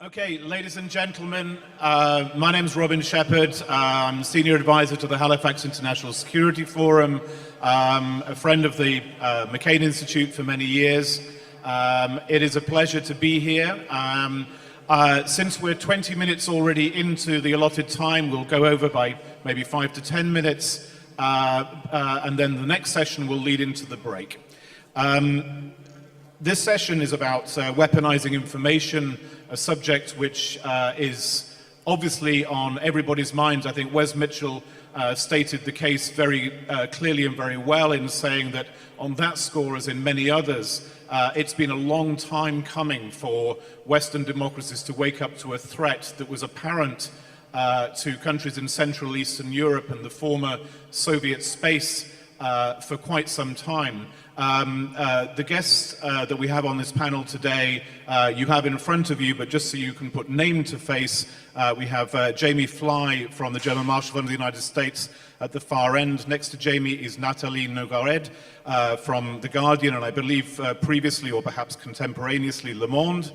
Okay, ladies and gentlemen, my name is Robin Shepherd. I'm Senior Advisor to the Halifax International Security Forum, a friend of the McCain Institute for many years. It is a pleasure to be here. Since we're 20 minutes already into the allotted time, we'll go over by maybe 5 to 10 minutes, and then the next session will lead into the break. This session is about weaponizing information, a subject which is obviously on everybody's minds. I think Wes Mitchell stated the case very clearly and very well in saying that on that score, as in many others, it's been a long time coming for Western democracies to wake up to a threat that was apparent to countries in Central Eastern Europe and the former Soviet space for quite some time. The guests that we have on this panel today, you have in front of you, but just so you can put name to face, we have Jamie Fly from the German Marshall Fund of the United States at the far end. Next to Jamie is Nathalie Nogaret from The Guardian, and I believe previously or perhaps contemporaneously Le Monde.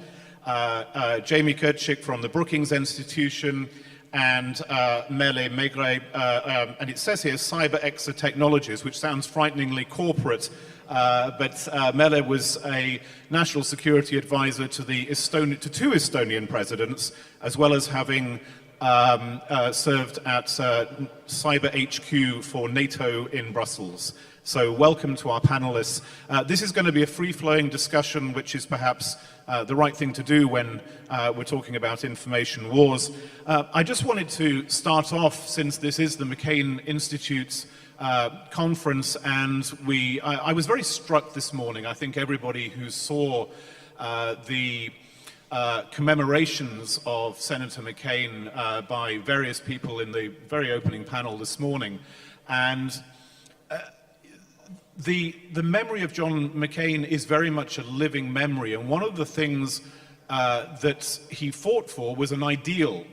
Jamie Kirchik from the Brookings Institution, and Mele Maigret, and it says here Cyber Exa Technologies, which sounds frighteningly corporate, but Mele was a national security advisor to two Estonian presidents, as well as having served at Cyber HQ for NATO in Brussels. So welcome to our panelists. This is going to be a free-flowing discussion, which is perhaps the right thing to do when we're talking about information wars. I just wanted to start off, since this is the McCain Institute's conference, and I was very struck this morning. I think everybody who saw the commemorations of Senator McCain by various people in the very opening panel this morning, and the memory of John McCain is very much a living memory, and one of the things that he fought for was an ideal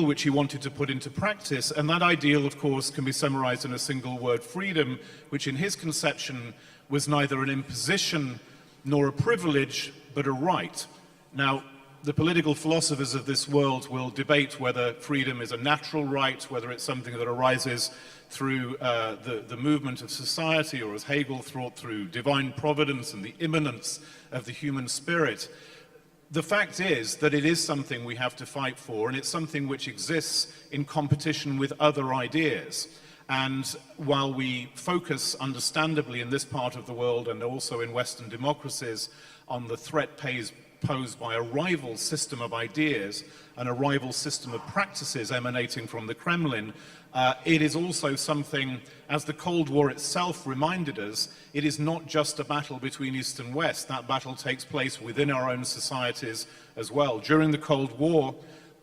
which he wanted to put into practice, and that ideal, of course, can be summarized in a single word: freedom, which in his conception was neither an imposition nor a privilege, but a right. Now, the political philosophers of this world will debate whether freedom is a natural right, whether it's something that arises through the movement of society, or as Hegel thought, through divine providence and the immanence of the human spirit. The fact is that it is something we have to fight for, and it's something which exists in competition with other ideas. And while we focus understandably in this part of the world and also in Western democracies on the threat posed by a rival system of ideas and a rival system of practices emanating from the Kremlin, it is also something, as the Cold War itself reminded us, it is not just a battle between East and West. That battle takes place within our own societies as well. During the Cold War,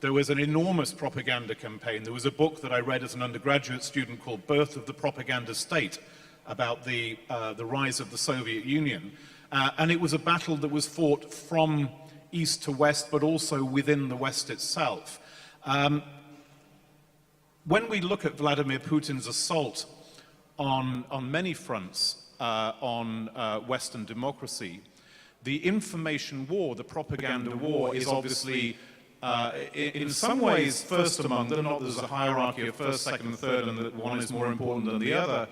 there was an enormous propaganda campaign. There was a book that I read as an undergraduate student called Birth of the Propaganda State, about the rise of the Soviet Union. And it was a battle that was fought from east to west, but also within the West itself. When we look at Vladimir Putin's assault on many fronts on Western democracy, the information war, the propaganda war, is obviously in some ways first among them. Not there's a hierarchy of first, second, and third, and that one is more important than the other,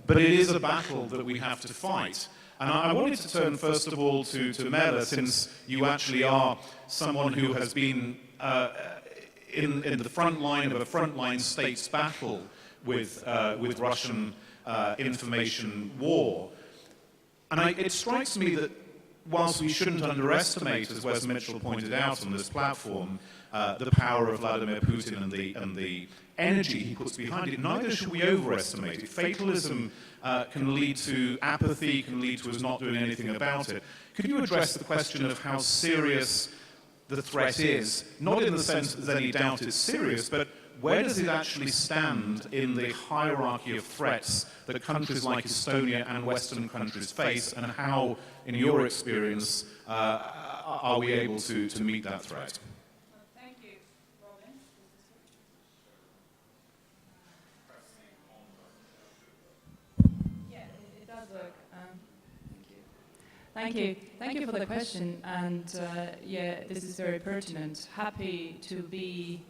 but it is a battle that we have to fight. And I wanted to turn first of all to Mele, since you actually are someone who has been in the front line of a frontline states battle with Russian information war. And it strikes me that whilst we shouldn't underestimate, as Wes Mitchell pointed out on this platform, the power of Vladimir Putin and the energy he puts behind it, neither should we overestimate it. Fatalism can lead to apathy, can lead to us not doing anything about it. Could you address the question of how serious the threat is, not in the sense that there's any doubt it's serious, but where does it actually stand in the hierarchy of threats that countries like Estonia and Western countries face, and how, in your experience, are we able to meet that threat? Thank you, Robin. Yeah, it does work. Thank you. Thank you. Thank you for the question. And yeah, this is very pertinent. Happy to be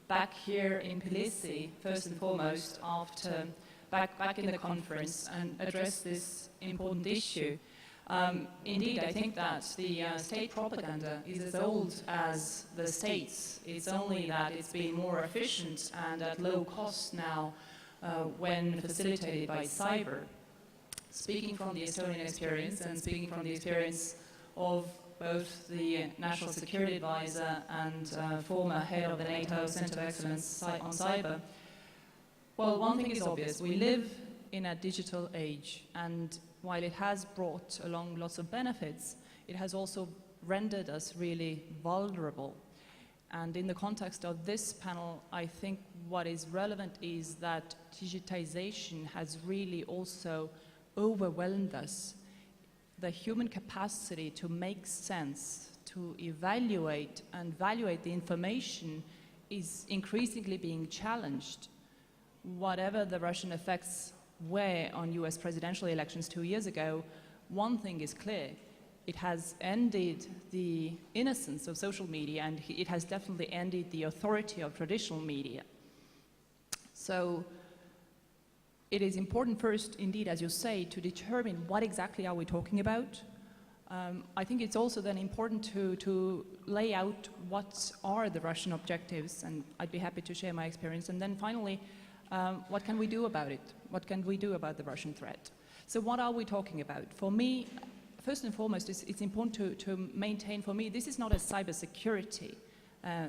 back here in Tbilisi, first and foremost, after back in the conference and address this important issue. Indeed, I think that the state propaganda is as old as the states. It's only that it's been more efficient and at low cost now when facilitated by cyber. Speaking from the Estonian experience and speaking from the experience of both the National Security Advisor and former head of the NATO Center of Excellence on Cyber, well, one thing is obvious. We live in a digital age, and while it has brought along lots of benefits, it has also rendered us really vulnerable. And in the context of this panel, I think what is relevant is that digitization has really also overwhelmed us. The human capacity to make sense, to evaluate and evaluate the information is increasingly being challenged. Whatever the Russian effects were on US presidential elections 2 years ago, one thing is clear. It has ended the innocence of social media, and it has definitely ended the authority of traditional media. So it is important first, indeed, as you say, to determine what exactly are we talking about. I think it's also then important to lay out what are the Russian objectives, and I'd be happy to share my experience. And then finally, what can we do about it? What can we do about the Russian threat? So what are we talking about? For me, first and foremost, it's important to maintain, for me, this is not a cybersecurity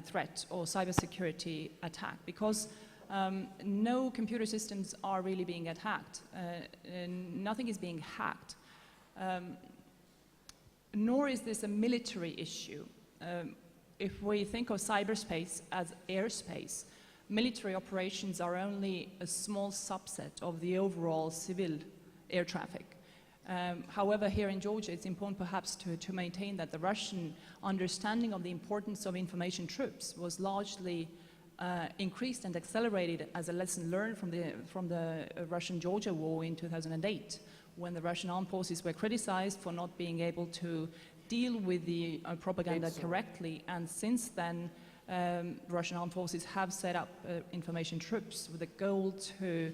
threat or cybersecurity attack, because no computer systems are really being attacked. Nothing is being hacked. Nor is this a military issue. If we think of cyberspace as airspace, military operations are only a small subset of the overall civil air traffic. However, here in Georgia, it's important perhaps to maintain that the Russian understanding of the importance of information troops was largely increased and accelerated as a lesson learned from the Russian-Georgia war in 2008, when the Russian armed forces were criticized for not being able to deal with the propaganda correctly. And since then, Russian armed forces have set up information troops with the goal to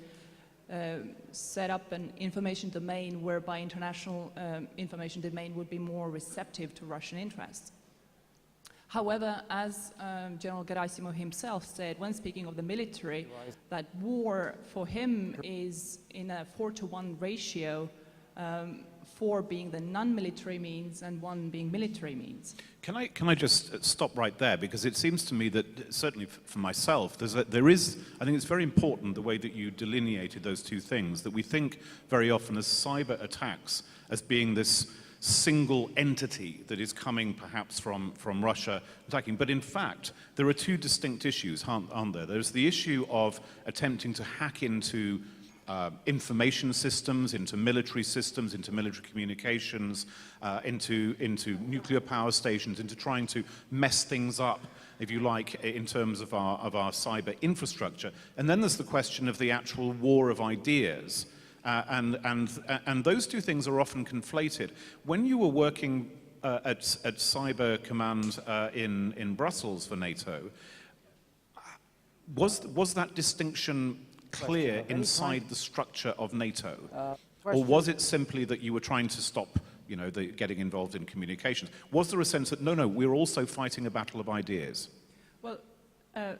set up an information domain whereby international information domain would be more receptive to Russian interests. However, as General Gerasimov himself said when speaking of the military, that war for him is in a 4-to-1 ratio, 4 being the non-military means and 1 being military means. Can I just stop right there, because it seems to me that certainly for myself, there is, I think it's very important the way that you delineated those two things, that we think very often of cyber attacks as being this single entity that is coming perhaps from Russia attacking. But in fact, there are two distinct issues, aren't there? There's the issue of attempting to hack into information systems, into military systems, into military communications, into nuclear power stations, into trying to mess things up, if you like, in terms of our cyber infrastructure. And then there's the question of the actual war of ideas. And those two things are often conflated. When you were working at Cyber Command in Brussels for NATO, was that distinction clear inside the structure of NATO? Or was it simply that you were trying to stop, you know, getting involved in communications? Was there a sense that, no, we're also fighting a battle of ideas? Well,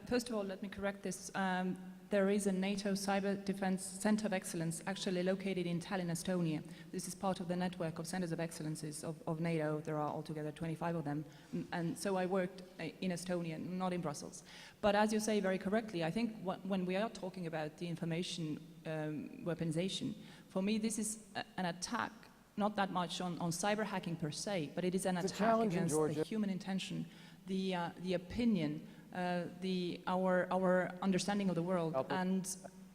first of all, let me correct this. There is a NATO Cyber Defense Center of Excellence actually located in Tallinn, Estonia. This is part of the network of centers of excellences of NATO. There are altogether 25 of them. And so I worked in Estonia, not in Brussels. But as you say very correctly, I think when we are talking about the information weaponization, for me this is an attack, not that much on cyber hacking per se, but it is an attack against the human intention, the opinion, our understanding of the world. And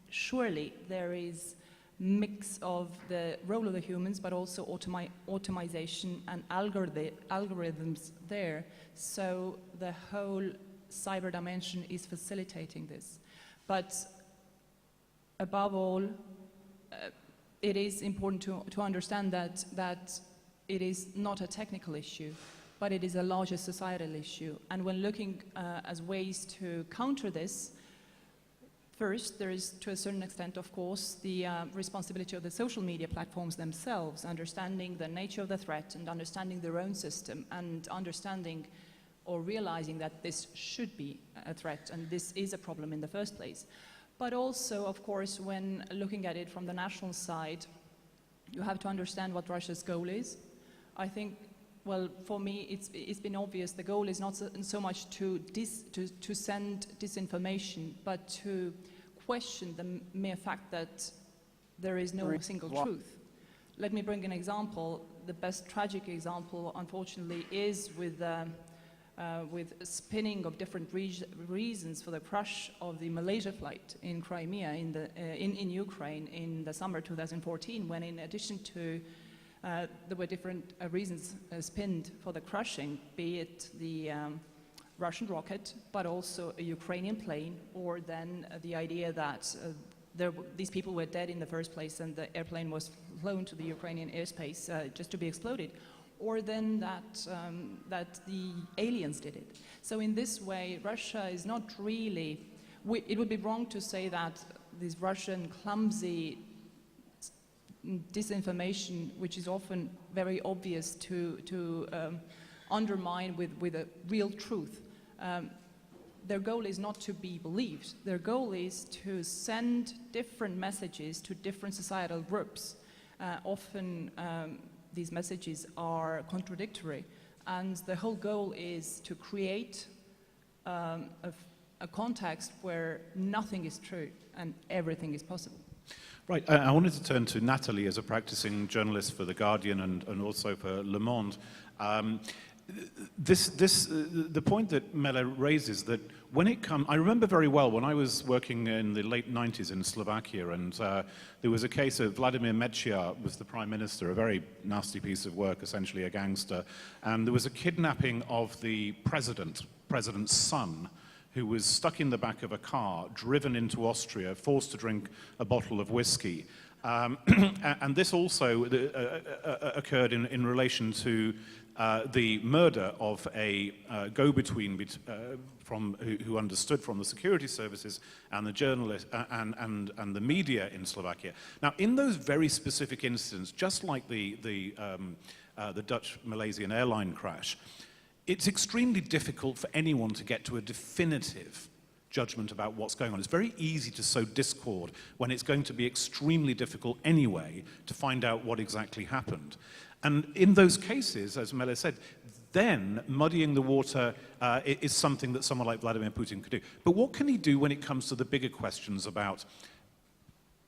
surely there is mix of the role of the humans, but also automation and algorithms there. So the whole cyber dimension is facilitating this. But above all, it is important to understand that it is not a technical issue, but it is a larger societal issue. And when looking as ways to counter this, first, there is, to a certain extent, of course, the responsibility of the social media platforms themselves, understanding the nature of the threat and understanding their own system and understanding or realizing that this should be a threat and this is a problem in the first place. But also, of course, when looking at it from the national side, you have to understand what Russia's goal is. I think, well, for me, it's been obvious the goal is not so much to send disinformation, but to question the mere fact that there is no single truth. Let me bring an example. The best tragic example, unfortunately, is with spinning of different reasons for the crash of the Malaysia flight in Crimea in Ukraine in the summer 2014, when in addition to there were different reasons spinned for the crashing, be it the Russian rocket, but also a Ukrainian plane, or then the idea that these people were dead in the first place and the airplane was flown to the Ukrainian airspace just to be exploded, or then that the aliens did it. So in this way, Russia is not really, it would be wrong to say that this Russian clumsy disinformation, which is often very obvious to undermine with a real truth. Their goal is not to be believed. Their goal is to send different messages to different societal groups. Often these messages are contradictory, and the whole goal is to create a context where nothing is true and everything is possible. Right, I wanted to turn to Natalie as a practicing journalist for The Guardian and also for Le Monde. The point that Mele raises, that when it comes, I remember very well when I was working in the late 90s in Slovakia, and there was a case of Vladimir Mečiar was the prime minister, a very nasty piece of work, essentially a gangster, and there was a kidnapping of the president's son, who was stuck in the back of a car, driven into Austria, forced to drink a bottle of whiskey. And this also occurred in relation to the murder of a go-between who understood from the security services and the journalist and the media in Slovakia. Now, in those very specific incidents, just like the Dutch-Malaysian airline crash, it's extremely difficult for anyone to get to a definitive judgment about what's going on. It's very easy to sow discord when it's going to be extremely difficult anyway to find out what exactly happened. And in those cases, as Mele said, then muddying the water is something that someone like Vladimir Putin could do. But what can he do when it comes to the bigger questions about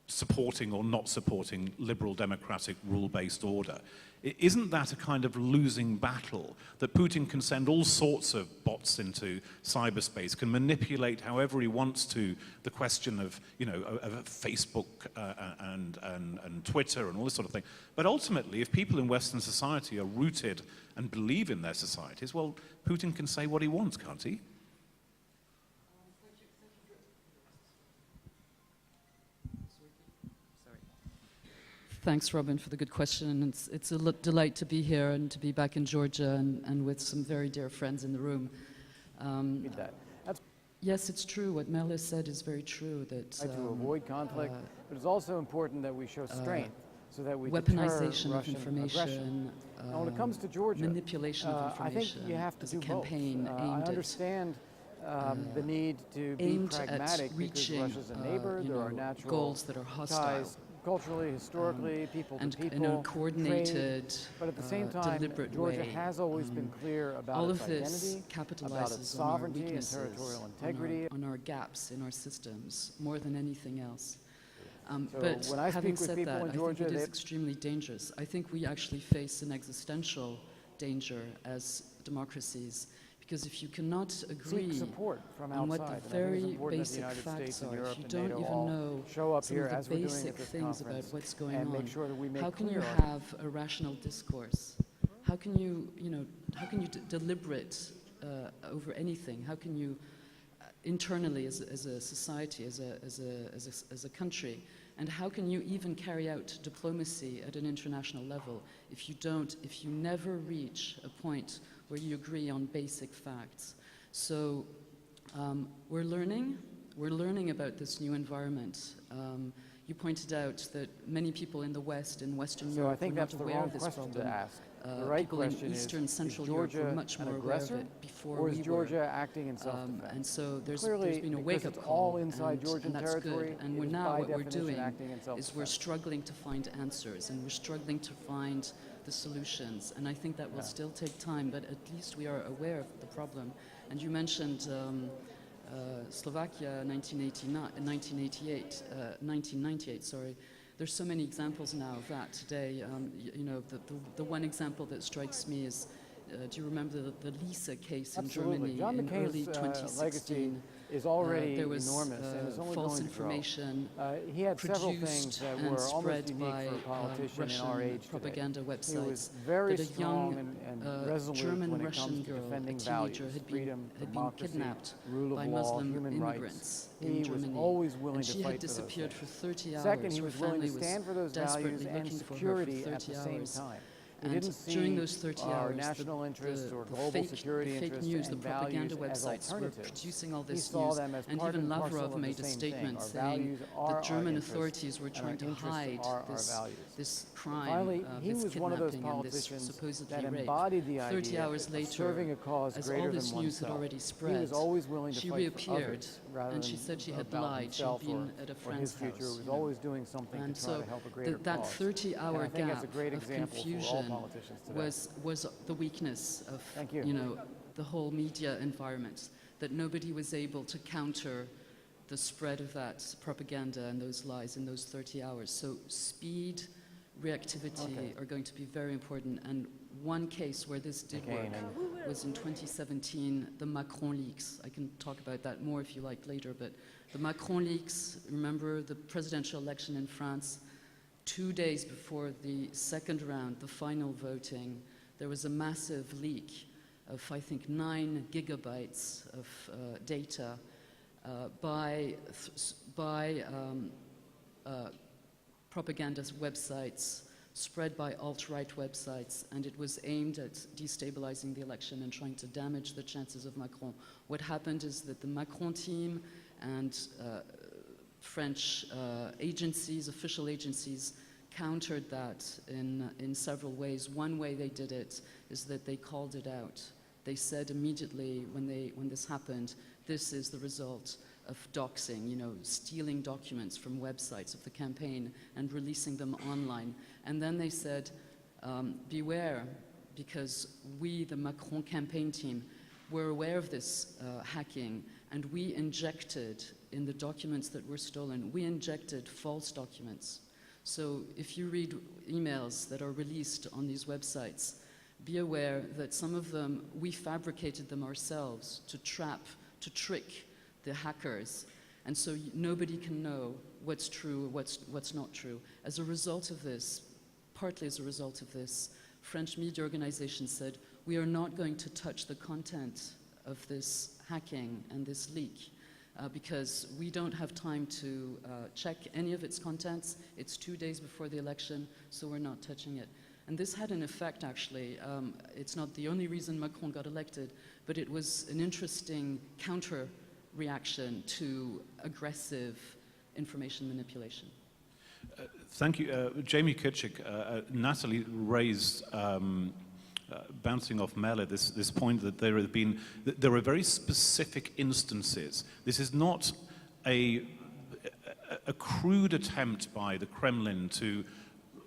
supporting or not supporting liberal democratic rule-based order? Isn't that a kind of losing battle, that Putin can send all sorts of bots into cyberspace, can manipulate however he wants to the question of, of Facebook and Twitter and all this sort of thing. But ultimately, if people in Western society are rooted and believe in their societies, well, Putin can say what he wants, can't he? Thanks, Robin, for the good question. And it's a delight to be here and to be back in Georgia and with some very dear friends in the room. Yes, it's true. What Mele said is very true. That to avoid conflict, but it's also important that we show strength so that we weaponization deter of information, now, when it comes to Georgia, manipulation of information, I think you have to as do a campaign both. aimed I understand the need to be pragmatic at reaching, because Russia's a neighbor. There are natural goals that are hostile. ties, culturally, historically, people to people, in a coordinated, trade. But at the same time, deliberate Georgia way. has always been clear about All its of this identity, capitalizes about its sovereignty on our and weaknesses, territorial integrity. on our gaps in our systems, more than anything else. So But when I having speak with said people that, in I Georgia, think it is they- extremely dangerous. I think we actually face an existential danger as democracies, because if you cannot agree seek support from on outside. what the And I think it's very important that the basic United facts States and are, Europe if you and don't NATO even all know show up some here of the as we're doing basic at this things about conference what's going and on, make sure that we make how can you clear have a rational discourse? How can you, how can you deliberate over anything? How can you internally as a society, as a country? And how can you even carry out diplomacy at an international level if you never reach a point where you agree on basic facts? So we're learning about this new environment. You pointed out that many people in the West, in Western So Europe, I think were that's not the aware wrong of this question problem. to ask. The right People in question Eastern, is Central Europe Georgia were much an more aware of aggressor, it before or is we Georgia were. acting in self-defense? And so there's Clearly, been a because wake-up it's call, all inside Georgian and that's territory, good. And it we're is now by what we're definition doing acting in is we're self-defense. struggling to find answers, and we're struggling to find the solutions. And I think that will still take time, but at least we are aware of the problem. And you mentioned Slovakia, 1998. Sorry. There's so many examples now of that today. You know, the one example that strikes me is, do you remember the Lisa case in Absolutely. Germany John in early McCain's legacy 2016? is already There was enormous and it's only false going to grow. information He had several things produced that and were almost spread unique by for a politician in our Russian age propaganda today. websites. He was very that a strong young and resolute German when it Russian comes to girl, a defending teenager, values, had freedom, been democracy, kidnapped rule by of law, Muslim human immigrants rights. in He Germany. was always willing And to she fight had for those disappeared things. for 30 hours. Second, he Her was willing to family was stand for those values desperately and looking for her security for at the 30 same hours. time. He And didn't see during those 30 our hours, national interests or the global fake, security the fake interests news, the and propaganda values as websites were alternatives. producing all He this saw news. them as And part even and parcel Lavrov of the made a same thing. statement Our saying values are that our German interests, authorities were and trying our to interests hide are our this, values. this crime, Finally, he this was one of those kidnapping and this politicians supposedly that rape. embodied the 30 idea hours of later, serving a cause as greater all this than news had oneself. already He spread, was always willing to she fight reappeared, for others rather and she than said she had about lied. She'd himself been at a or friend's his future. house. He was you know. always doing something And to try so to help a greater that cause. 30-hour And I think gap that's a great of example for all confusion politicians today. was the weakness of Thank you. know, the whole media environment, that nobody was able to counter the spread of that propaganda and those lies in those 30 hours. So speed, reactivity are going to be very important. And one case where this did work was in 2017, the Macron leaks. I can talk about that more if you like later, but the Macron leaks, remember the presidential election in France, 2 days before the second round, the final voting, there was a massive leak of, I think, 9 gigabytes of data by propaganda websites, spread by alt-right websites, and it was aimed at destabilizing the election and trying to damage the chances of Macron. What happened is that the Macron team and French agencies, official agencies, countered that in several ways. One way they did it is that they called it out. They said immediately when this happened, this is the result of doxing, you know, stealing documents from websites of the campaign and releasing them online. And then they said, beware, because we, the Macron campaign team, were aware of this hacking, and we injected, in the documents that were stolen, we injected false documents. So if you read emails that are released on these websites, be aware that some of them, we fabricated them ourselves to trick the hackers. And so nobody can know what's true, what's not true. As a result of this, partly as a result of this, French media organizations said, we are not going to touch the content of this hacking and this leak because we don't have time to check any of its contents. It's 2 days before the election, so we're not touching it. And this had an effect, actually. It's not the only reason Macron got elected, but it was an interesting counter-reaction to aggressive information manipulation. Thank you. Jamie Kitchik, Natalie raised, bouncing off Melle, this point that there are very specific instances. This is not a crude attempt by the Kremlin to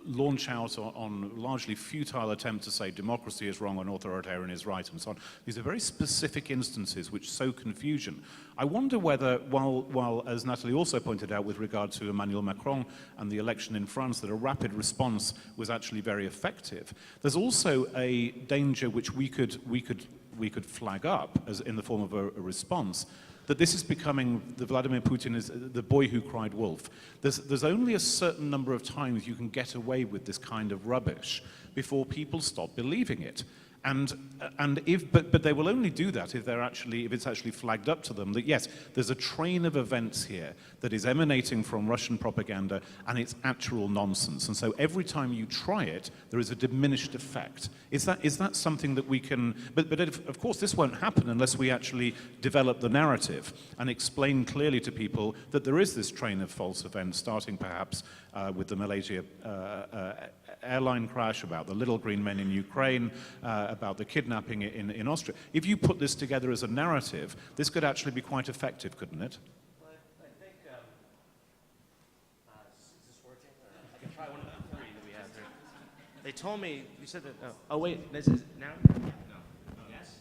launch out on largely futile attempts to say democracy is wrong and authoritarian is right and so on. These are very specific instances which sow confusion. I wonder whether, while as Natalie also pointed out with regard to Emmanuel Macron and the election in France, that a rapid response was actually very effective, there's also a danger which we could flag up as in the form of a response, that this is becoming, the Vladimir Putin is the boy who cried wolf. There's only a certain number of times you can get away with this kind of rubbish before people stop believing it. And but they will only do that if it's actually flagged up to them that yes, there's a train of events here that is emanating from Russian propaganda and it's actual nonsense. And so every time you try it, there is a diminished effect. Is that something that we can? But of course, this won't happen unless we actually develop the narrative and explain clearly to people that there is this train of false events, starting perhaps with the Malaysia airline crash, about the little green men in Ukraine, about the kidnapping in Austria. If you put this together as a narrative, this could actually be quite effective, couldn't it? Well, I think, is this working? I can try one of the three that we have there. They told me, you said that, oh wait, this is now? No. Yes?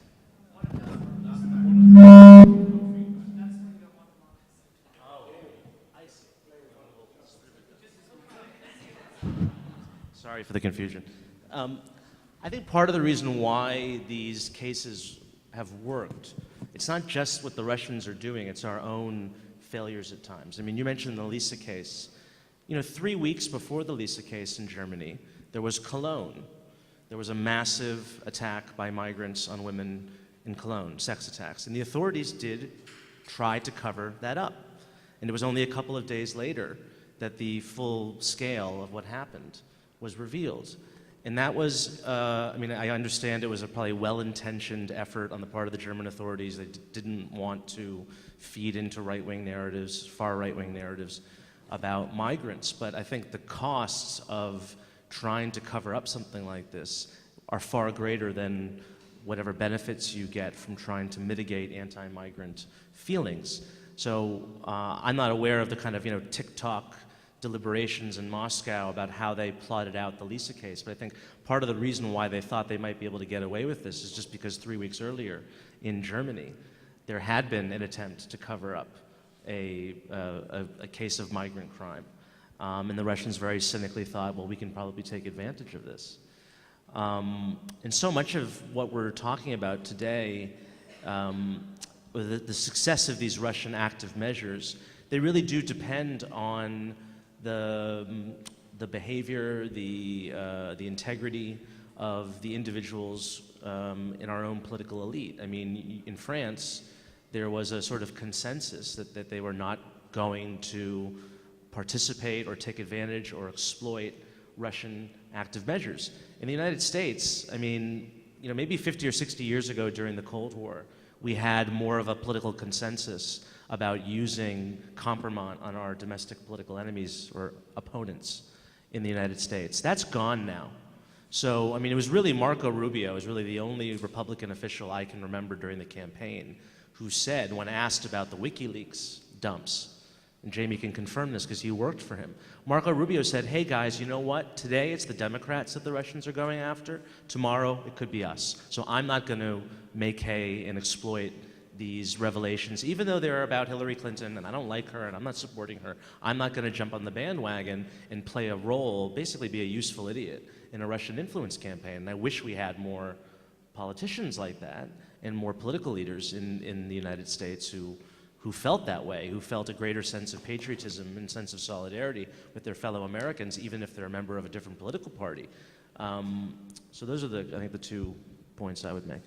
Sorry for the confusion. I think part of the reason why these cases have worked, it's not just what the Russians are doing, it's our own failures at times. I mean, you mentioned the Lisa case. You know, 3 weeks before the Lisa case in Germany, there was Cologne. There was a massive attack by migrants on women in Cologne, sex attacks. And the authorities did try to cover that up. And it was only a couple of days later that the full scale of what happened was revealed. And that was, I mean, I understand it was a probably well-intentioned effort on the part of the German authorities. They didn't want to feed into right-wing narratives, far right-wing narratives about migrants. But I think the costs of trying to cover up something like this are far greater than whatever benefits you get from trying to mitigate anti-migrant feelings. So I'm not aware of the kind of, TikTok deliberations in Moscow about how they plotted out the Lisa case, but I think part of the reason why they thought they might be able to get away with this is just because 3 weeks earlier in Germany, there had been an attempt to cover up a case of migrant crime. And the Russians very cynically thought, well, we can probably take advantage of this. And so much of what we're talking about today, the success of these Russian active measures, they really do depend on the behavior, the integrity of the individuals in our own political elite. I mean, in France, there was a sort of consensus that they were not going to participate or take advantage or exploit Russian active measures. In the United States, I mean, maybe 50 or 60 years ago during the Cold War, we had more of a political consensus about using compromise on our domestic political enemies or opponents in the United States. That's gone now. So, I mean, it was really Marco Rubio, was really the only Republican official I can remember during the campaign who said, when asked about the WikiLeaks dumps, and Jamie can confirm this because he worked for him, Marco Rubio said, hey guys, you know what? Today it's the Democrats that the Russians are going after. Tomorrow it could be us. So I'm not going to make hay and exploit these revelations, even though they're about Hillary Clinton, and I don't like her, and I'm not supporting her. I'm not going to jump on the bandwagon and play a role, basically be a useful idiot in a Russian influence campaign. And I wish we had more politicians like that and more political leaders in the United States who felt that way, who felt a greater sense of patriotism and sense of solidarity with their fellow Americans, even if they're a member of a different political party. So those are, I think, the 2 points I would make.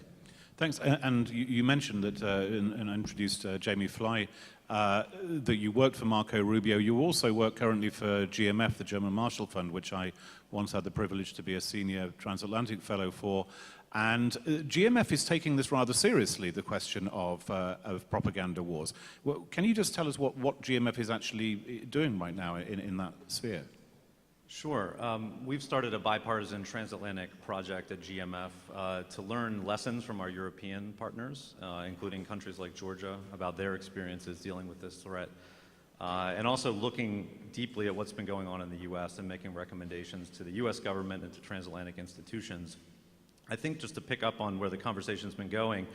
Thanks. And you mentioned that, and I introduced Jamie Fly, that you worked for Marco Rubio. You also work currently for GMF, the German Marshall Fund, which I once had the privilege to be a senior transatlantic fellow for. And GMF is taking this rather seriously, the question of propaganda wars. Well, can you just tell us what GMF is actually doing right now in that sphere? Sure. We've started a bipartisan transatlantic project at GMF to learn lessons from our European partners, including countries like Georgia, about their experiences dealing with this threat, and also looking deeply at what's been going on in the U.S. and making recommendations to the U.S. government and to transatlantic institutions. I think just to pick up on where the conversation's been going,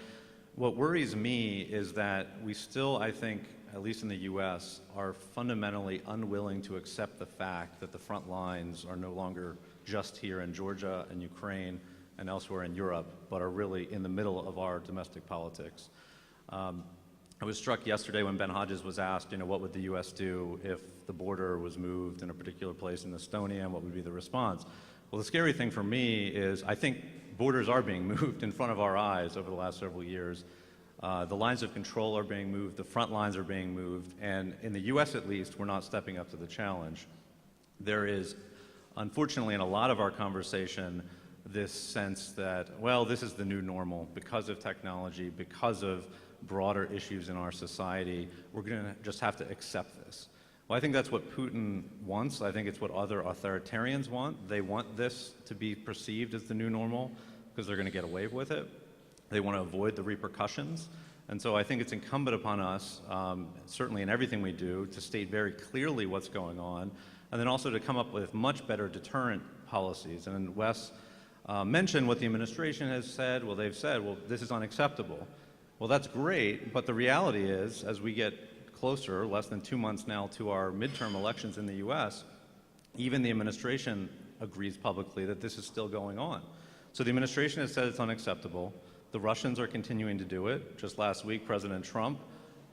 what worries me is that we still, I think, at least in the U.S., are fundamentally unwilling to accept the fact that the front lines are no longer just here in Georgia and Ukraine and elsewhere in Europe, but are really in the middle of our domestic politics. I was struck yesterday when Ben Hodges was asked, what would the U.S. do if the border was moved in a particular place in Estonia, and what would be the response? Well, the scary thing for me is I think borders are being moved in front of our eyes over the last several years. The lines of control are being moved, the front lines are being moved, and in the US at least, we're not stepping up to the challenge. There is, unfortunately, in a lot of our conversation, this sense that, well, this is the new normal because of technology, because of broader issues in our society, we're going to just have to accept this. Well, I think that's what Putin wants. I think it's what other authoritarians want. They want this to be perceived as the new normal because they're going to get away with it. They want to avoid the repercussions. And so I think it's incumbent upon us, certainly in everything we do, to state very clearly what's going on, and then also to come up with much better deterrent policies. And Wes mentioned what the administration has said. Well, they've said, well, this is unacceptable. Well, that's great, but the reality is, as we get closer, less than 2 months now, to our midterm elections in the US, even the administration agrees publicly that this is still going on. So the administration has said it's unacceptable. The Russians are continuing to do it. Just last week, President Trump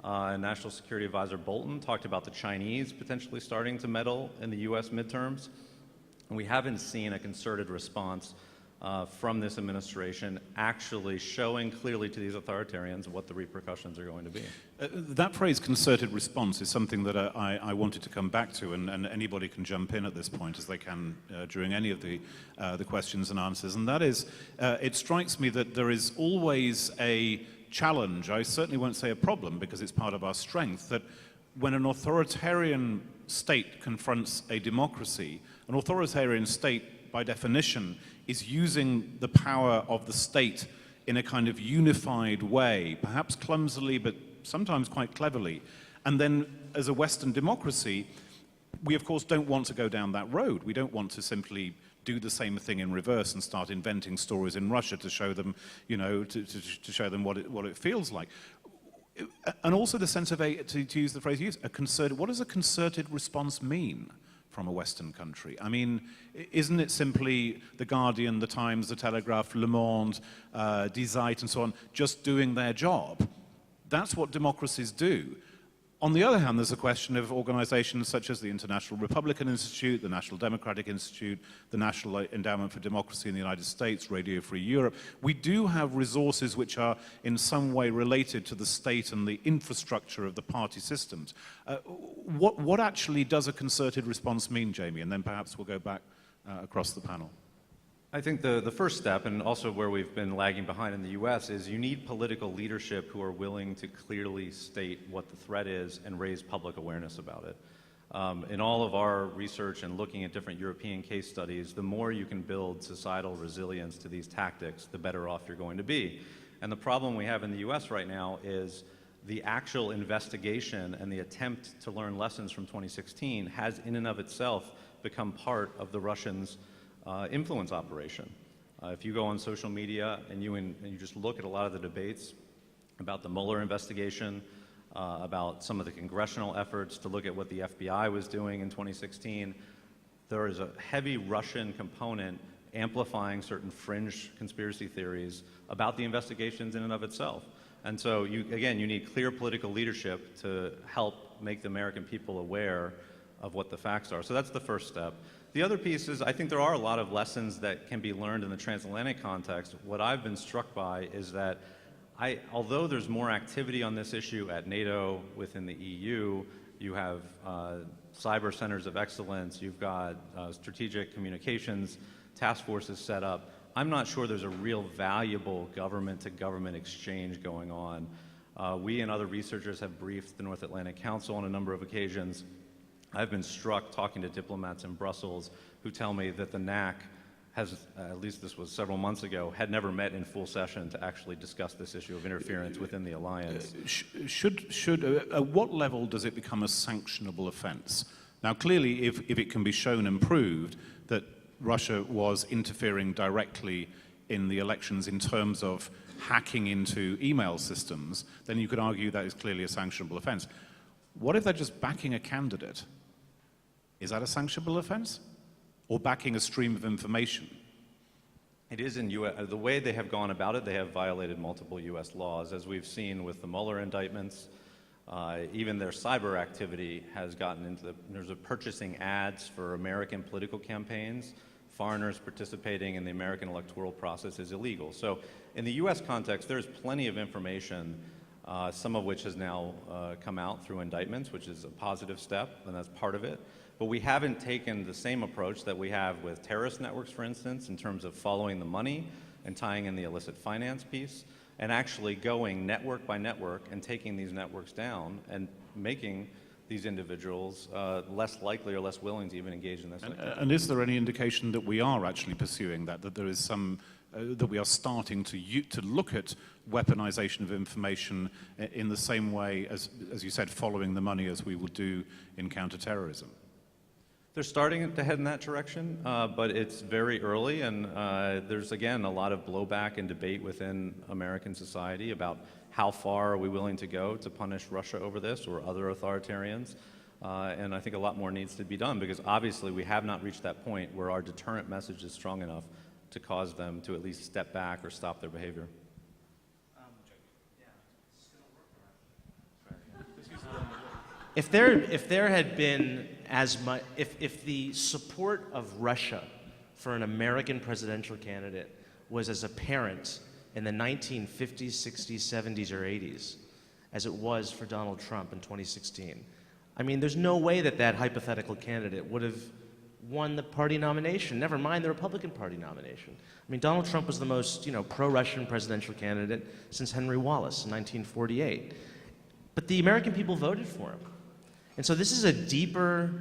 and National Security Advisor Bolton talked about the Chinese potentially starting to meddle in the US midterms. And we haven't seen a concerted response from this administration actually showing clearly to these authoritarians what the repercussions are going to be. That phrase, concerted response, is something that I wanted to come back to, and anybody can jump in at this point as they can during any of the questions and answers. And that is, it strikes me that there is always a challenge, I certainly won't say a problem because it's part of our strength, that when an authoritarian state confronts a democracy, an authoritarian state, by definition, is using the power of the state in a kind of unified way, perhaps clumsily, but sometimes quite cleverly. And then, as a Western democracy, we of course don't want to go down that road. We don't want to simply do the same thing in reverse and start inventing stories in Russia to show them, you know, to show them what it feels like. And also the sense of to use the phrase you used, what does a concerted response mean from a Western country? I mean, isn't it simply The Guardian, The Times, The Telegraph, Le Monde, Die Zeit, and so on, just doing their job? That's what democracies do. On the other hand, there's a question of organizations such as the International Republican Institute, the National Democratic Institute, the National Endowment for Democracy in the United States, Radio Free Europe. We do have resources which are in some way related to the state and the infrastructure of the party systems. What actually does a concerted response mean, Jamie? And then perhaps we'll go back across the panel. I think the first step, and also where we've been lagging behind in the US, is you need political leadership who are willing to clearly state what the threat is and raise public awareness about it. In all of our research and looking at different European case studies, the more you can build societal resilience to these tactics, the better off you're going to be. And the problem we have in the US right now is the actual investigation and the attempt to learn lessons from 2016 has in and of itself become part of the Russians' influence operation. If you go on social media and you just look at a lot of the debates about the Mueller investigation, about some of the congressional efforts to look at what the FBI was doing in 2016, there is a heavy Russian component amplifying certain fringe conspiracy theories about the investigations in and of itself. And so, you need clear political leadership to help make the American people aware of what the facts are. So that's the first step. The other piece is, I think there are a lot of lessons that can be learned in the transatlantic context. What I've been struck by is that although there's more activity on this issue at NATO, within the EU, you have cyber centers of excellence, you've got strategic communications task forces set up, I'm not sure there's a real valuable government-to-government exchange going on. We and other researchers have briefed the North Atlantic Council on a number of occasions. I've been struck talking to diplomats in Brussels who tell me that the NAC has, at least this was several months ago, had never met in full session to actually discuss this issue of interference within the alliance. At what level does it become a sanctionable offense? Now, clearly, if it can be shown and proved that Russia was interfering directly in the elections in terms of hacking into email systems, then you could argue that is clearly a sanctionable offense. What if they're just backing a candidate? Is that a sanctionable offense? Or backing a stream of information? It is in the way they have gone about it, they have violated multiple US laws. As we've seen with the Mueller indictments, even their cyber activity has gotten into there's purchasing ads for American political campaigns foreigners participating in the American electoral process is illegal. So in the US context, there's plenty of information, some of which has now come out through indictments, which is a positive step, and that's part of it. But we haven't taken the same approach that we have with terrorist networks, for instance, in terms of following the money and tying in the illicit finance piece, and actually going network by network and taking these networks down and making these individuals less likely or less willing to even engage in this. And is there any indication that we are actually pursuing that, that there is some, that we are starting to look at weaponization of information in the same way as you said, following the money as we would do in counterterrorism? They're starting to head in that direction, but it's very early, and there's, again, a lot of blowback and debate within American society about how far are we willing to go to punish Russia over this or other authoritarians. And I think a lot more needs to be done, because obviously we have not reached that point where our deterrent message is strong enough to cause them to at least step back or stop their behavior. If there had been as much, if the support of Russia for an American presidential candidate was as apparent in the 1950s, 60s, 70s, or 80s as it was for Donald Trump in 2016, I mean, there's no way that that hypothetical candidate would have won the party nomination, never mind the Republican Party nomination. I mean, Donald Trump was the most, pro-Russian presidential candidate since Henry Wallace in 1948. But the American people voted for him. And so this is a deeper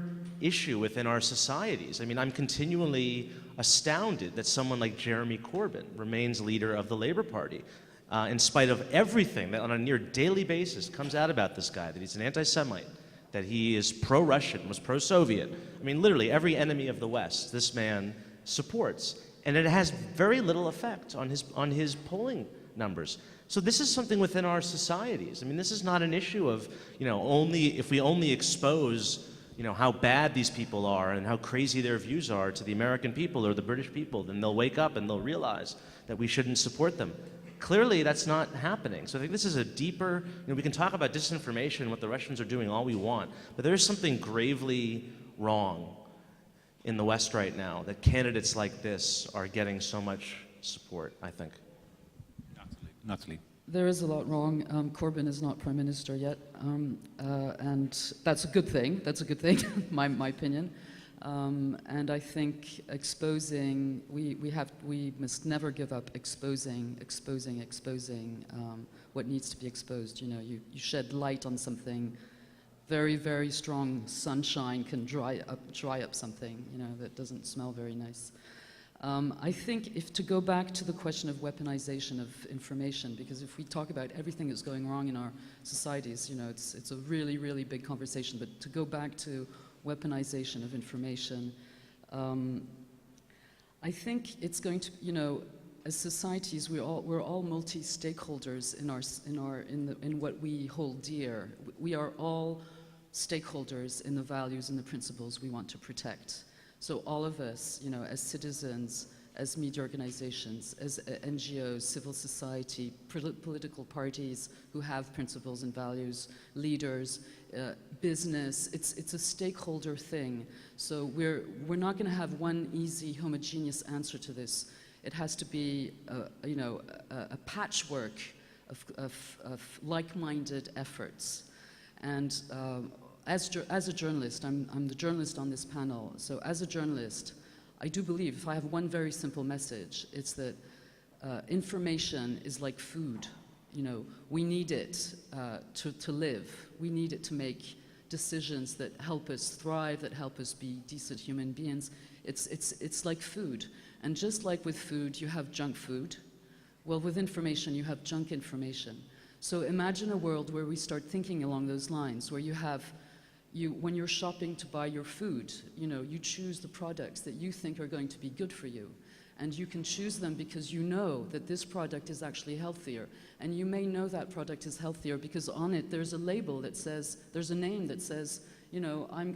issue within our societies. I mean, I'm continually astounded that someone like Jeremy Corbyn remains leader of the Labour Party, in spite of everything that on a near daily basis comes out about this guy, that he's an anti-Semite, that he is pro-Russian, was pro-Soviet. I mean, literally every enemy of the West, this man supports. And it has very little effect on his polling numbers. So this is something within our societies. I mean, this is not an issue of, if we only expose, how bad these people are and how crazy their views are to the American people or the British people, then they'll wake up and they'll realize that we shouldn't support them. Clearly, that's not happening. So I think this is a deeper, we can talk about disinformation and what the Russians are doing all we want, but there is something gravely wrong in the West right now that candidates like this are getting so much support, I think. Natalie. There is a lot wrong. Corbyn is not prime minister yet, and that's a good thing. That's a good thing, my opinion. And I think exposing, we must never give up exposing what needs to be exposed. You shed light on something. Very, very strong sunshine can dry up something, that doesn't smell very nice. I think to go back to the question of weaponization of information, because if we talk about everything that's going wrong in our societies, it's a really, really big conversation, but to go back to weaponization of information, I think it's going to, as societies, we're all multi-stakeholders in what we hold dear. We are all stakeholders in the values and the principles we want to protect. So all of us, as citizens, as media organizations, as NGOs, civil society, political parties who have principles and values, leaders, business, it's a stakeholder thing. So we're not going to have one easy, homogeneous answer to this. It has to be, a patchwork of like-minded efforts. And as a journalist, I'm the journalist on this panel, so as a journalist, I do believe, if I have one very simple message, it's that information is like food. We need it to live. We need it to make decisions that help us thrive, that help us be decent human beings. It's like food. And just like with food, you have junk food. Well, with information, you have junk information. So imagine a world where we start thinking along those lines, where when you're shopping to buy your food, you choose the products that you think are going to be good for you. And you can choose them because you know that this product is actually healthier. And you may know that product is healthier because on it there's a label that says, there's a name that says,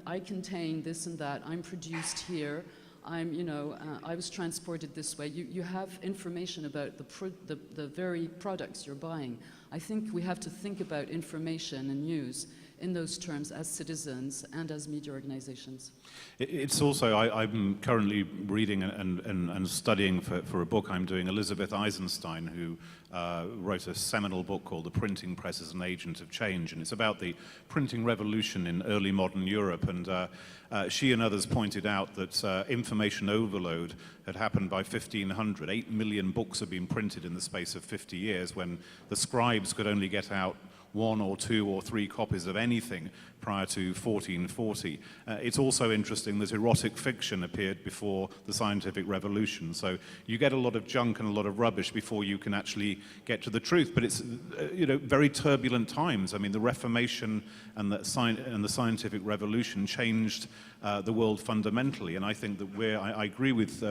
I contain this and that, I'm produced here, I was transported this way. You have information about the very products you're buying. I think we have to think about information and news in those terms as citizens and as media organizations. It's also, I'm currently reading and studying for a book I'm doing, Elizabeth Eisenstein, who wrote a seminal book called The Printing Press as an Agent of Change, and it's about the printing revolution in early modern Europe. And she and others pointed out that information overload had happened by 1500. 8 million books had been printed in the space of 50 years, when the scribes could only get out 1 or 2 or 3 copies of anything prior to 1440. It's also interesting that erotic fiction appeared before the scientific revolution. So you get a lot of junk and a lot of rubbish before you can actually get to the truth. But it's very turbulent times. I mean, the Reformation and the scientific revolution changed the world fundamentally. And I think that I agree with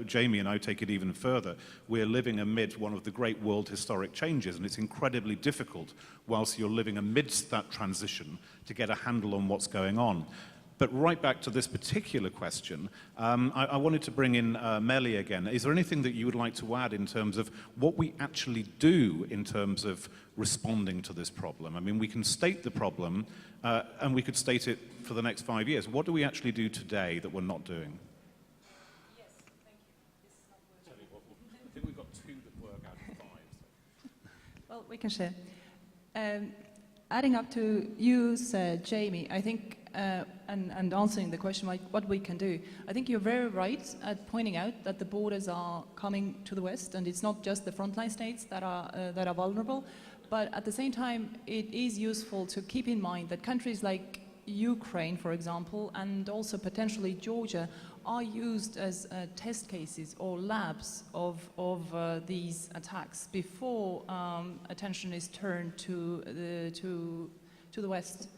Jamie, and I take it even further. We're living amid one of the great world historic changes, and it's incredibly difficult whilst you're living amidst that transition to get a handle on what's going on. But right back to this particular question, I wanted to bring in Melly again. Is there anything that you would like to add in terms of what we actually do in terms of responding to this problem? I mean, we can state the problem, and we could state it for the next 5 years. What do we actually do today that we're not doing? Yes, thank you. This is not working. I think we've got 2 that work out of 5. Well, we can share. Adding up to you said, Jamie, I think, and answering the question like what we can do, I think you're very right at pointing out that the borders are coming to the west, and it's not just the frontline states that are vulnerable, but at the same time, it is useful to keep in mind that countries like Ukraine, for example, and also potentially Georgia, are used as test cases or labs of these attacks before attention is turned to the West.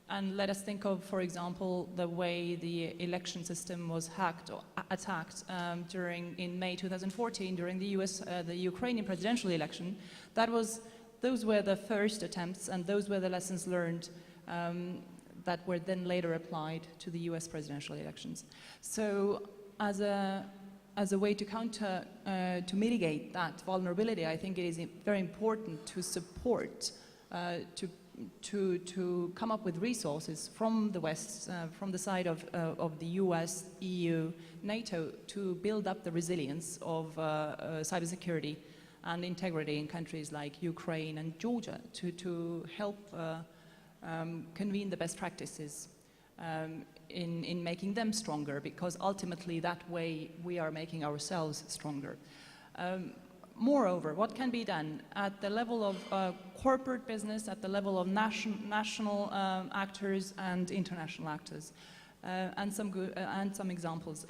And let us think of, for example, the way the election system was hacked or attacked in May 2014 during the Ukrainian presidential election. Those were the first attempts, and those were the lessons learned that were then later applied to the US presidential elections. So as a way to mitigate that vulnerability, I think it is very important to support, to come up with resources from the West, from the side of the US, EU, NATO, to build up the resilience of cybersecurity and integrity in countries like Ukraine and Georgia, to help convene the best practices in making them stronger, because ultimately that way we are making ourselves stronger. Moreover, what can be done at the level of corporate business, at the level of national actors and international actors? And some examples.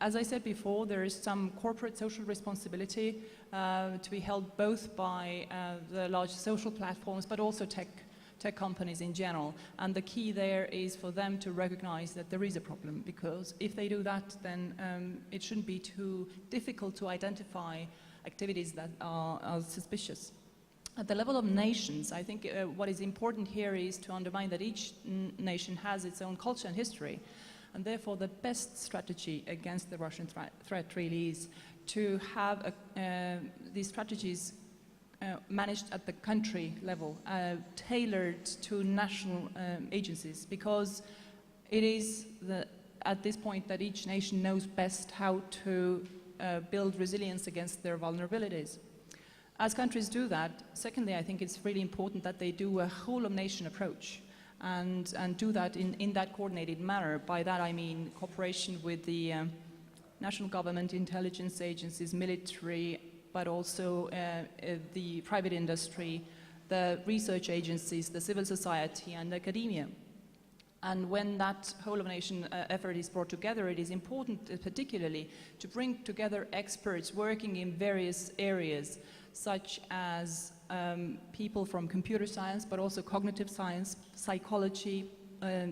As I said before, there is some corporate social responsibility to be held both by the large social platforms, but also tech companies in general. And the key there is for them to recognize that there is a problem, because if they do that, then it shouldn't be too difficult to identify activities that are suspicious. At the level of nations, I think what is important here is to underline that each nation has its own culture and history, and therefore the best strategy against the Russian threat really is to have these strategies managed at the country level, tailored to national agencies, because it is at this point that each nation knows best how to build resilience against their vulnerabilities. As countries do that, secondly, I think it's really important that they do a whole-of-nation approach and do that in that coordinated manner. By that I mean cooperation with the national government, intelligence agencies, military, but also the private industry, the research agencies, the civil society, and academia. And when that whole-of-nation effort is brought together, it is important particularly to bring together experts working in various areas, such as people from computer science, but also cognitive science, psychology,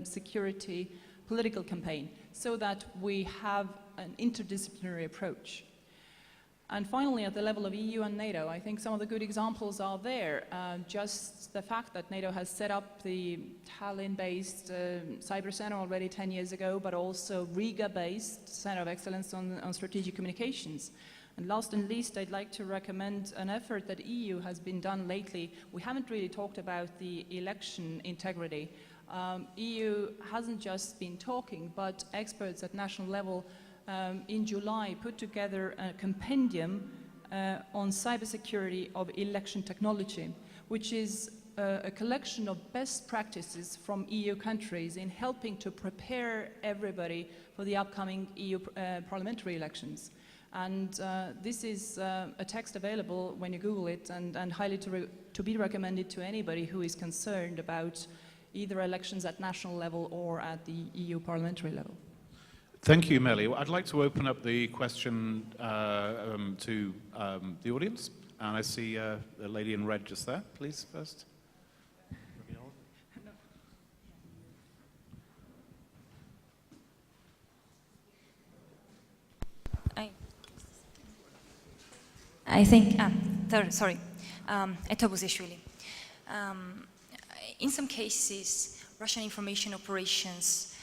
security, political campaign, so that we have an interdisciplinary approach. And finally, at the level of EU and NATO, I think some of the good examples are there. Just the fact that NATO has set up the Tallinn-based Cyber Center already 10 years ago, but also Riga-based Center of Excellence on Strategic Communications. And last and least, I'd like to recommend an effort that EU has been done lately. We haven't really talked about the election integrity. EU hasn't just been talking, but experts at national level in July put together a compendium on cybersecurity of election technology, which is a collection of best practices from EU countries in helping to prepare everybody for the upcoming EU parliamentary elections. And this is a text available when you Google it, and highly to be recommended to anybody who is concerned about either elections at national level or at the EU parliamentary level. Thank you, Melly. I'd like to open up the question to the audience. And I see the lady in red just there. Please, first. I think, sorry, Etobuzishvili. In some cases, Russian information operations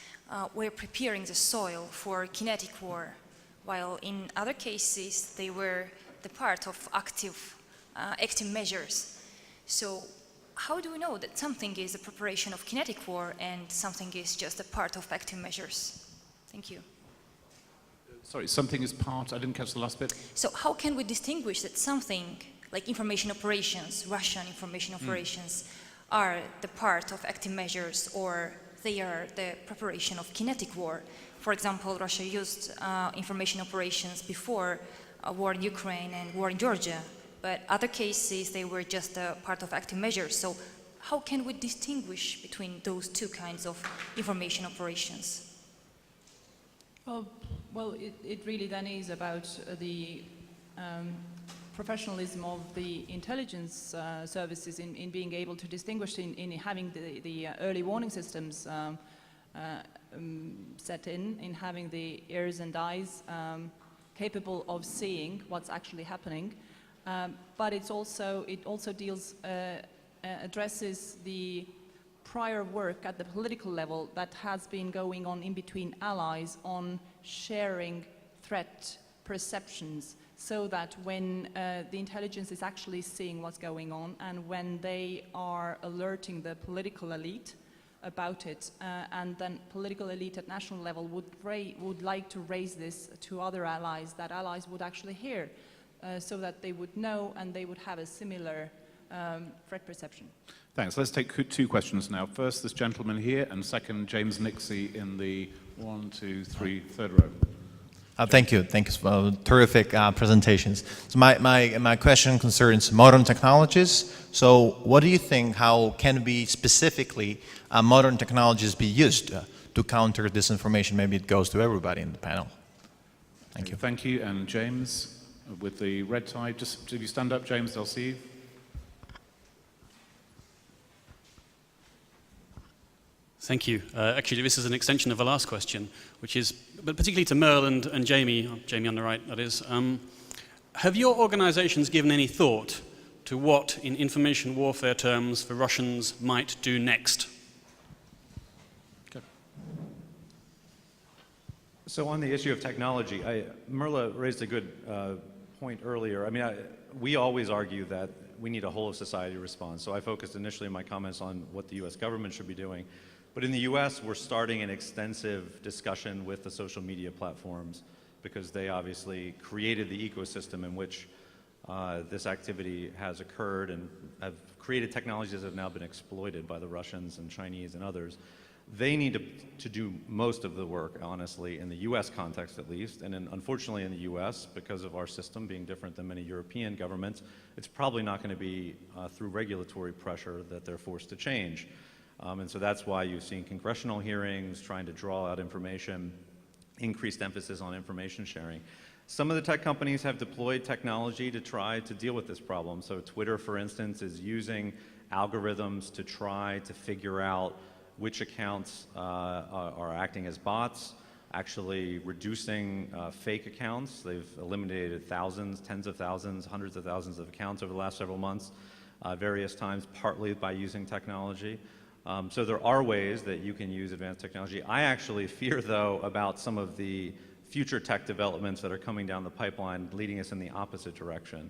were preparing the soil for kinetic war, while in other cases, they were the part of active measures. So how do we know that something is a preparation of kinetic war and something is just a part of active measures? Thank you. Sorry, something is part, I didn't catch the last bit. So how can we distinguish that something like information operations, Russian information operations, are the part of active measures or they are the preparation of kinetic war? For example, Russia used information operations before a war in Ukraine and war in Georgia, but other cases they were just a part of active measures. So how can we distinguish between those two kinds of information operations? Well, it really then is about the professionalism of the intelligence services in being able to distinguish, in having the early warning systems set in having the ears and eyes capable of seeing what's actually happening. But it also addresses the prior work at the political level that has been going on in between allies on sharing threat perceptions, so that when the intelligence is actually seeing what's going on and when they are alerting the political elite about it, and then political elite at national level would like to raise this to other allies, that allies would actually hear, so that they would know and they would have a similar threat perception. Thanks. Let's take two questions now. First, this gentleman here, and second, James Nixie in the 1, 2, 3, third row. Thank you. Thank you for terrific presentations. So my question concerns modern technologies. So what do you think, how can we specifically modern technologies be used to counter disinformation? Maybe it goes to everybody in the panel. Thank you. Thank you. And James, with the red tie, just if you stand up, James, they'll see you. Thank you. Actually, this is an extension of the last question, which is, but particularly to Merle and Jamie on the right, that is, have your organizations given any thought to what, in information warfare terms, the Russians might do next? Okay. So on the issue of technology, Merle raised a good point earlier. I mean, we always argue that we need a whole of society response. So I focused initially in my comments on what the US government should be doing. But in the US, we're starting an extensive discussion with the social media platforms because they obviously created the ecosystem in which this activity has occurred and have created technologies that have now been exploited by the Russians and Chinese and others. They need to do most of the work, honestly, in the US context at least. And unfortunately in the US, because of our system being different than many European governments, it's probably not going to be through regulatory pressure that they're forced to change. And so that's why you've seen congressional hearings trying to draw out information, increased emphasis on information sharing. Some of the tech companies have deployed technology to try to deal with this problem. So Twitter, for instance, is using algorithms to try to figure out which accounts are acting as bots, actually reducing fake accounts. They've eliminated thousands, tens of thousands, hundreds of thousands of accounts over the last several months, various times, partly by using technology. So there are ways that you can use advanced technology. I actually fear, though, about some of the future tech developments that are coming down the pipeline, leading us in the opposite direction.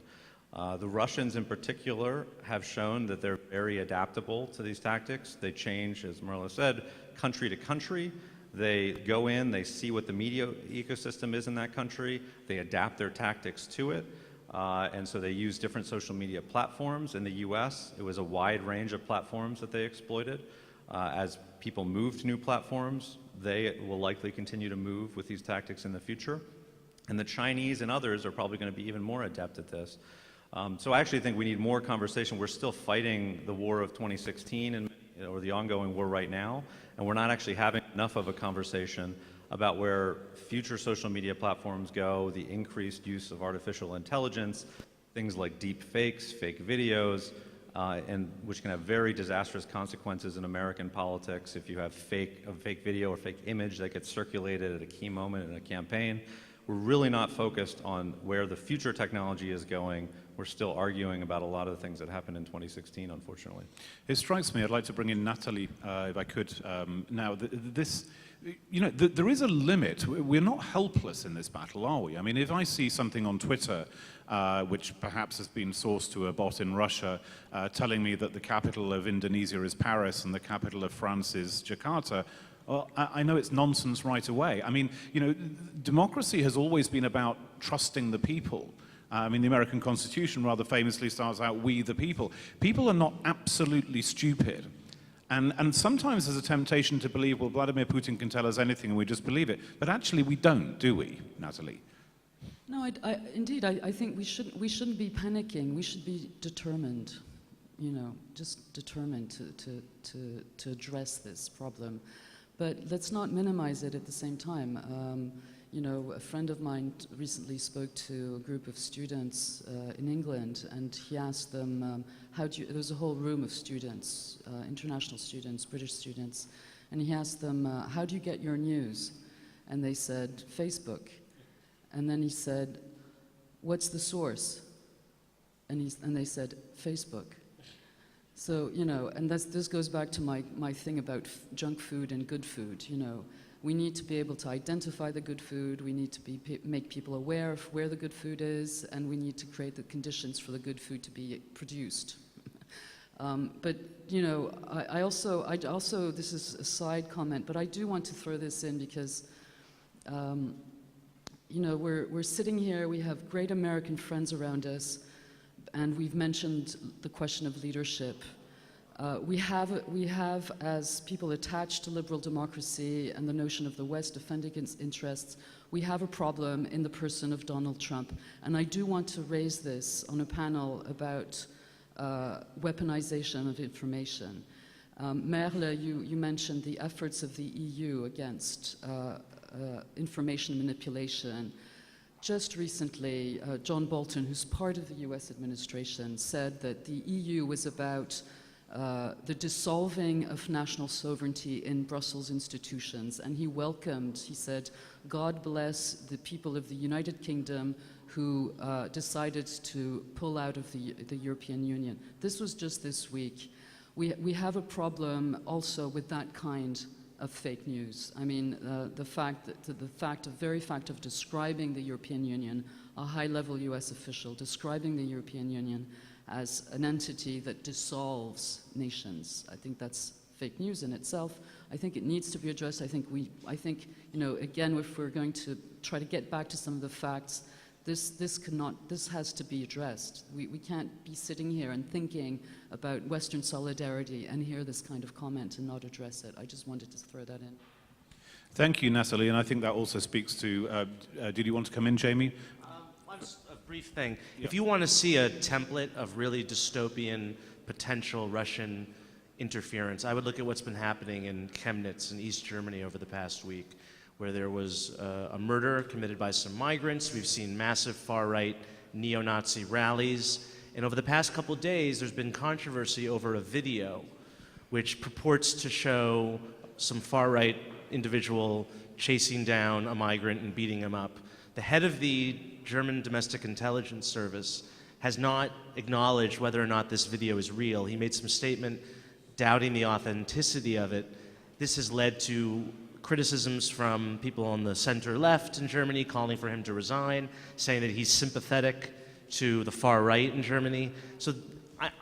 The Russians in particular have shown that they're very adaptable to these tactics. They change, as Merla said, country to country. They go in, they see what the media ecosystem is in that country, they adapt their tactics to it, and so they use different social media platforms. In the US, it was a wide range of platforms that they exploited. As people move to new platforms, they will likely continue to move with these tactics in the future. And the Chinese and others are probably going to be even more adept at this. So I actually think we need more conversation. We're still fighting the war of 2016 or the ongoing war right now, and we're not actually having enough of a conversation about where future social media platforms go, the increased use of artificial intelligence, things like deep fakes, fake videos, and which can have very disastrous consequences in American politics if you have a fake video or fake image that gets circulated at a key moment in a campaign. We're really not focused on where the future technology is going. We're still arguing about a lot of the things that happened in 2016, unfortunately. It strikes me, I'd like to bring in Natalie, if I could, now. There is a limit. We're not helpless in this battle, are we? I mean, if I see something on Twitter, which perhaps has been sourced to a bot in Russia, telling me that the capital of Indonesia is Paris and the capital of France is Jakarta, well, I know it's nonsense right away. I mean, democracy has always been about trusting the people. I mean, the American Constitution rather famously starts out, "We the people." People are not absolutely stupid. And sometimes there's a temptation to believe, well, Vladimir Putin can tell us anything and we just believe it. But actually we don't, do we, Natalie? No, indeed, I think we shouldn't be panicking. We should be determined, just determined to address this problem. But let's not minimize it at the same time. A friend of mine recently spoke to a group of students in England, and he asked them, there was a whole room of students, international students, British students, and he asked them, how do you get your news? And they said, Facebook. And then he said, what's the source? And they said, Facebook. So, and this goes back to my thing about junk food and good food, We need to be able to identify the good food, we need to make people aware of where the good food is, and we need to create the conditions for the good food to be produced. But, I also, this is a side comment, but I do want to throw this in because, we're sitting here, we have great American friends around us, and we've mentioned the question of leadership. We have, as people attached to liberal democracy and the notion of the West defending its interests, we have a problem in the person of Donald Trump. And I do want to raise this on a panel about weaponization of information. Merle, you mentioned the efforts of the EU against information manipulation. Just recently, John Bolton, who's part of the US administration, said that the EU was about the dissolving of national sovereignty in Brussels institutions. And he said, God bless the people of the United Kingdom who decided to pull out of the European Union. This was just this week. We have a problem also with that kind of fake news. I mean, the very fact of describing the European Union, a high-level US official describing the European Union as an entity that dissolves nations. I think that's fake news in itself. I think it needs to be addressed. I think, again, if we're going to try to get back to some of the facts, this has to be addressed. We can't be sitting here and thinking about Western solidarity and hear this kind of comment and not address it. I just wanted to throw that in. Thank you, Natalie, and I think that also speaks to, did you want to come in, Jamie? Just a brief thing. Yeah. If you want to see a template of really dystopian potential Russian interference, I would look at what's been happening in Chemnitz in East Germany over the past week, where there was a murder committed by some migrants. We've seen massive far-right neo-Nazi rallies. And over the past couple of days, there's been controversy over a video which purports to show some far-right individual chasing down a migrant and beating him up. The head of the German Domestic Intelligence Service has not acknowledged whether or not this video is real. He made some statement doubting the authenticity of it. This has led to criticisms from people on the center left in Germany calling for him to resign, saying that he's sympathetic to the far right in Germany. So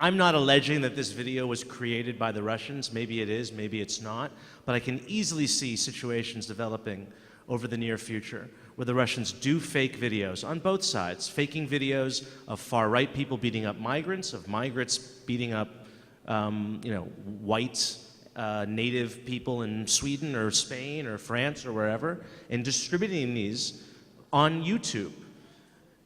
I'm not alleging that this video was created by the Russians. Maybe it is, maybe it's not. But I can easily see situations developing over the near future where the Russians do fake videos on both sides, faking videos of far-right people beating up migrants, of migrants beating up white native people in Sweden or Spain or France or wherever, and distributing these on YouTube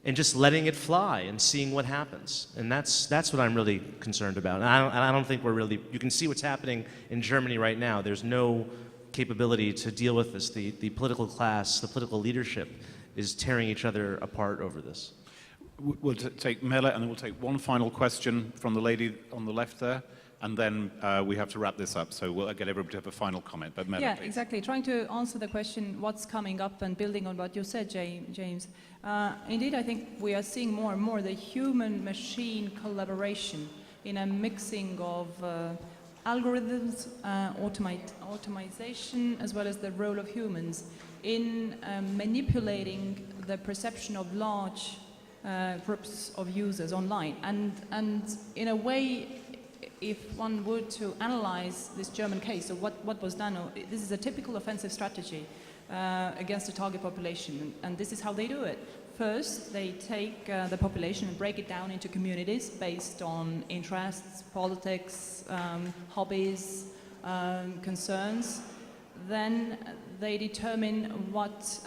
and just letting it fly and seeing what happens. And that's what I'm really concerned about. And I don't think we're really, you can see what's happening in Germany right now. There's no capability to deal with this. The political class, the political leadership is tearing each other apart over this. We'll take Mele, and then we'll take one final question from the lady on the left there, and then we have to wrap this up. So we'll get everybody to have a final comment. But Mele, Yeah, please. exactly. Trying to answer the question, what's coming up, and building on what you said, James. Indeed, I think we are seeing more and more the human-machine collaboration in a mixing of algorithms, automation, as well as the role of humans in manipulating the perception of large groups of users online. And in a way, if one were to analyze this German case, so what was done, this is a typical offensive strategy against the target population, and this is how they do it. First, they take the population and break it down into communities based on interests, politics, hobbies, concerns. Then they determine what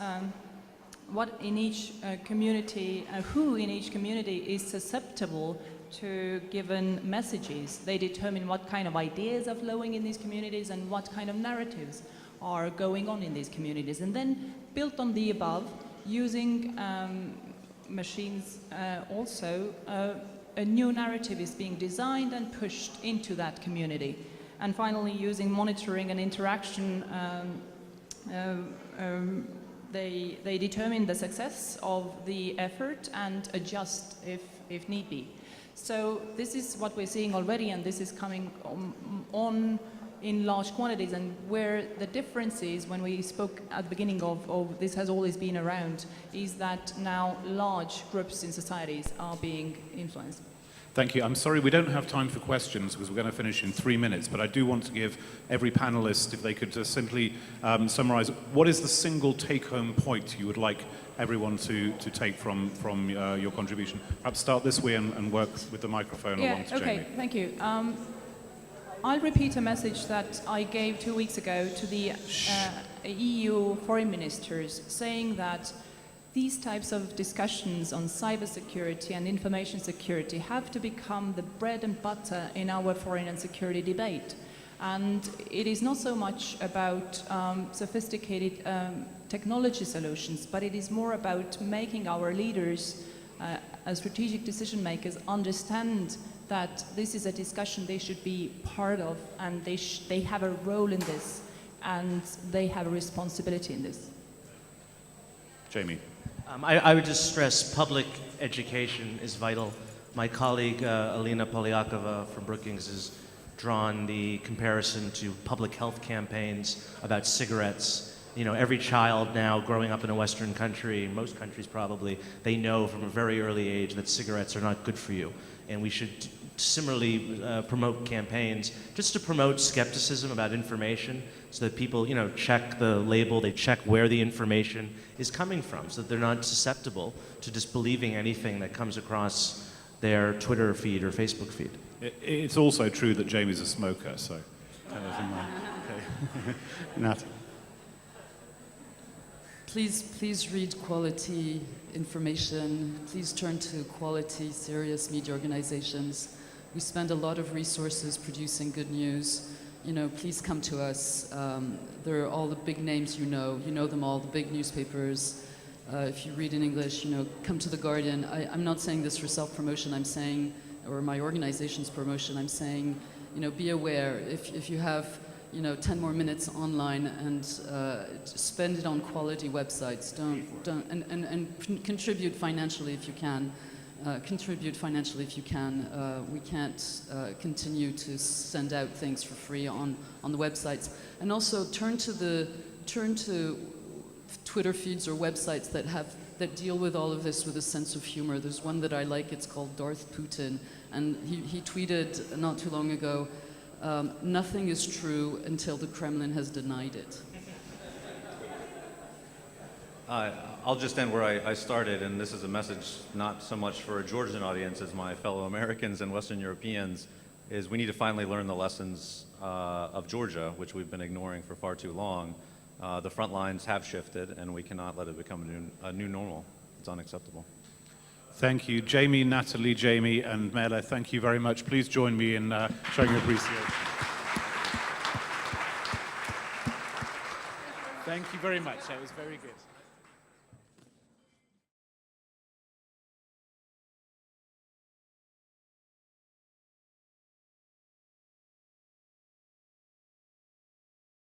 in each community, who in each community is susceptible to given messages. They determine what kind of ideas are flowing in these communities and what kind of narratives are going on in these communities. And then, built on the above, using machines also, a new narrative is being designed and pushed into that community. And finally, using monitoring and interaction, they determine the success of the effort and adjust if need be. So this is what we're seeing already, and this is coming on in large quantities, and where the difference is, when we spoke at the beginning of this has always been around, is that now large groups in societies are being influenced. Thank you. I'm sorry we don't have time for questions because we're going to finish in 3 minutes, but I do want to give every panelist, if they could just simply summarize, what is the single take-home point you would like everyone to take from your contribution? Perhaps start this way and work with the microphone along to Jamie. Okay, thank you. I'll repeat a message that I gave 2 weeks ago to the EU foreign ministers, saying that these types of discussions on cybersecurity and information security have to become the bread and butter in our foreign and security debate. And it is not so much about sophisticated technology solutions, but it is more about making our leaders, as strategic decision makers, understand that this is a discussion they should be part of, and they have a role in this, and they have a responsibility in this. Jamie. I would just stress public education is vital. My colleague Alina Polyakova from Brookings has drawn the comparison to public health campaigns about cigarettes. You know, every child now growing up in a Western country, most countries probably, they know from a very early age that cigarettes are not good for you. And we should similarly promote campaigns just to promote skepticism about information, so that people, check the label, they check where the information is coming from, so that they're not susceptible to disbelieving anything that comes across their Twitter feed or Facebook feed. It's also true that Jamie's a smoker, so bear that in mind. Okay. Nat. Please read quality information. Please turn to quality, serious media organizations. We spend a lot of resources producing good news. Please come to us. There are all the big names you know them all, the big newspapers. If you read in English, come to The Guardian. I'm not saying this for self-promotion, I'm saying, or my organization's promotion, I'm saying, be aware. If you have 10 more minutes online and spend it on quality websites. And contribute financially if you can. We can't continue to send out things for free on the websites. And also turn to the turn to Twitter feeds or websites that deal with all of this with a sense of humor. There's one that I like, it's called Darth Putin, and he tweeted not too long ago, nothing is true until the Kremlin has denied it. I'll just end where I started, and this is a message not so much for a Georgian audience as my fellow Americans and Western Europeans, is we need to finally learn the lessons of Georgia, which we've been ignoring for far too long. The front lines have shifted, and we cannot let it become a new normal. It's unacceptable. Thank you. Jamie, Natalie, Jamie, and Mela, thank you very much. Please join me in showing your appreciation. Thank you very much. That was very good.